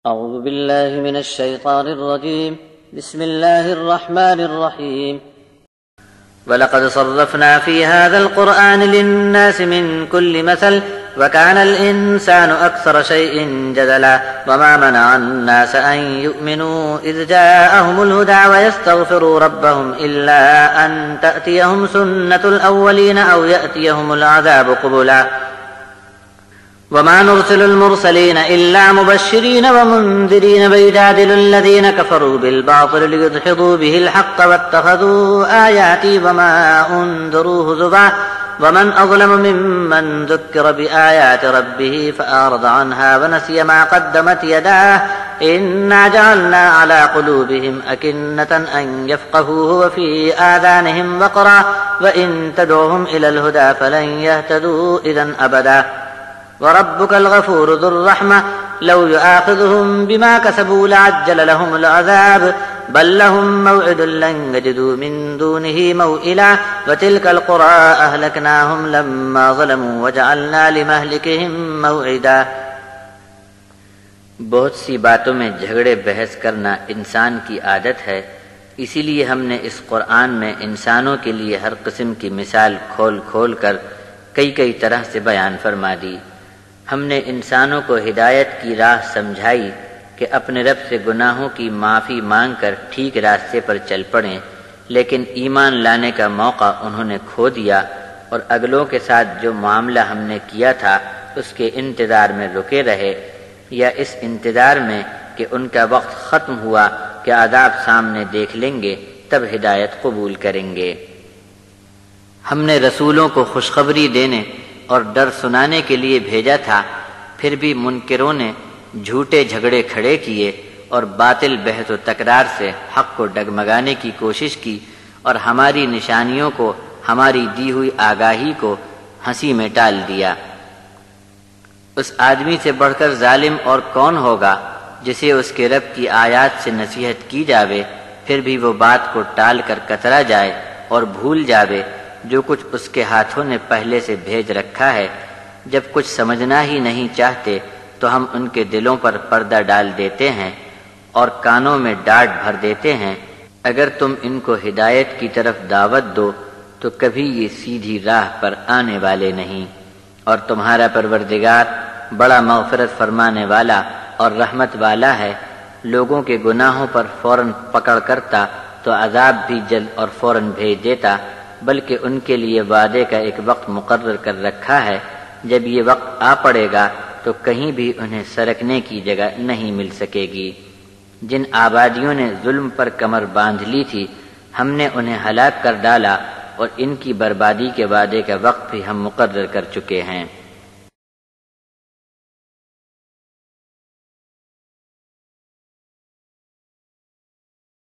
أعوذ بالله من الشيطان الرجيم بسم الله الرحمن الرحيم وَلَقَدْ صَرَّفْنَا فِي هَذَا الْقُرْآنِ لِلنَّاسِ مِنْ كُلِّ مَثَلٍ وَكَانَ الْإِنسَانُ أَكْثَرَ شَيْءٍ جَدَلًا وَمَا مَنَعَ النَّاسَ أَنْ يُؤْمِنُوا إِذْ جَاءَهُمُ الْهُدَى وَيَسْتَغْفِرُوا رَبَّهُمْ إِلَّا أَنْ تَأْتِيَهُمْ سُنَّةُ الْأَوَّلِينَ أَوْ يَأْتِيَهُمُ الْعَذَابُ قُبُلًا وَمَا نُرْسِلُ الْمُرْسَلِينَ إِلَّا مُبَشِّرِينَ وَمُنذِرِينَ وَيُجَادِلُ الَّذِينَ كَفَرُوا بِالْبَاطِلِ لِيُدْحِضُوا بِهِ الْحَقَّ وَاتَّخَذُوا آيَاتِي وَمَا أُنذِرُوا هُزُوًا وَمَنْ أَظْلَمُ مِمَّنْ ذُكِّرَ بِآيَاتِ رَبِّهِ فَأَعْرَضَ عَنْهَا وَنَسِيَ مَا قَدَّمَتْ يَدَاهُ إِنَّا جَعَلْنَا عَلَى قُلُوبِهِمْ أَكِنَّةً أَنْ يَفْقَهُوهُ وَفِي آذَانِهِمْ وَقْرًا وَإِنْ تَدْعُهُمْ إِلَى الْهُدَى فَلَنْ يَهْتَدُوا إِذًا أَبَدًا وَرَبُّكَ الْغَفُورُ ذُو الرَّحْمَةِ لَوْ يُؤَاخِذُهُم بِمَا كَسَبُوا لَعَجَّلَ لَهُمُ الْعَذَابُ بَل لَّهُم مَّوْعِدٌ لَّن يَجِدُوا مِن دُونِهِ مَوْئِلًا وَتِلْكَ الْقُرَىٰ أَهْلَكْنَاهُمْ لَمَّا ظَلَمُوا وَجَعَلْنَا لِمَهْلِكِهِم مَّوْعِدًا۔ بہت سی باتوں میں جھگڑے بحث کرنا انسان کی عادت ہے، اسی لیے ہم نے اس قرآن میں انسانوں کے لیے ہر قسم کی مثال کھول کھول کر کئی طرح سے بیان فرما دی۔ ہم نے انسانوں کو ہدایت کی راہ سمجھائی کہ اپنے رب سے گناہوں کی معافی مانگ کر ٹھیک راستے پر چل پڑیں، لیکن ایمان لانے کا موقع انہوں نے کھو دیا اور اگلوں کے ساتھ جو معاملہ ہم نے کیا تھا اس کے انتظار میں رکے رہے، یا اس انتظار میں کہ ان کا وقت ختم ہوا کہ عذاب سامنے دیکھ لیں گے تب ہدایت قبول کریں گے۔ ہم نے رسولوں کو خوشخبری دینے اور ڈر سنانے کے لیے بھیجا تھا، پھر بھی منکروں نے جھوٹے جھگڑے کھڑے کیے اور باطل بحث و تکرار سے حق کو ڈگمگانے کی کوشش کی اور ہماری نشانیوں کو، ہماری دی ہوئی آگاہی کو ہنسی میں ٹال دیا۔ اس آدمی سے بڑھ کر ظالم اور کون ہوگا جسے اس کے رب کی آیات سے نصیحت کی جاوے پھر بھی وہ بات کو ٹال کر کترا جائے اور بھول جاوے جو کچھ اس کے ہاتھوں نے پہلے سے بھیج رکھا ہے۔ جب کچھ سمجھنا ہی نہیں چاہتے تو ہم ان کے دلوں پر پردہ ڈال دیتے ہیں اور کانوں میں ڈاٹ بھر دیتے ہیں۔ اگر تم ان کو ہدایت کی طرف دعوت دو تو کبھی یہ سیدھی راہ پر آنے والے نہیں، اور تمہارا پروردگار بڑا مغفرت فرمانے والا اور رحمت والا ہے۔ لوگوں کے گناہوں پر فوراً پکڑ کرتا تو عذاب بھی جلد اور فوراً بھیج دیتا، بلکہ ان کے لیے وعدے کا ایک وقت مقرر کر رکھا ہے۔ جب یہ وقت آ پڑے گا تو کہیں بھی انہیں سرکنے کی جگہ نہیں مل سکے گی۔ جن آبادیوں نے ظلم پر کمر باندھ لی تھی ہم نے انہیں ہلاک کر ڈالا، اور ان کی بربادی کے وعدے کا وقت بھی ہم مقرر کر چکے ہیں۔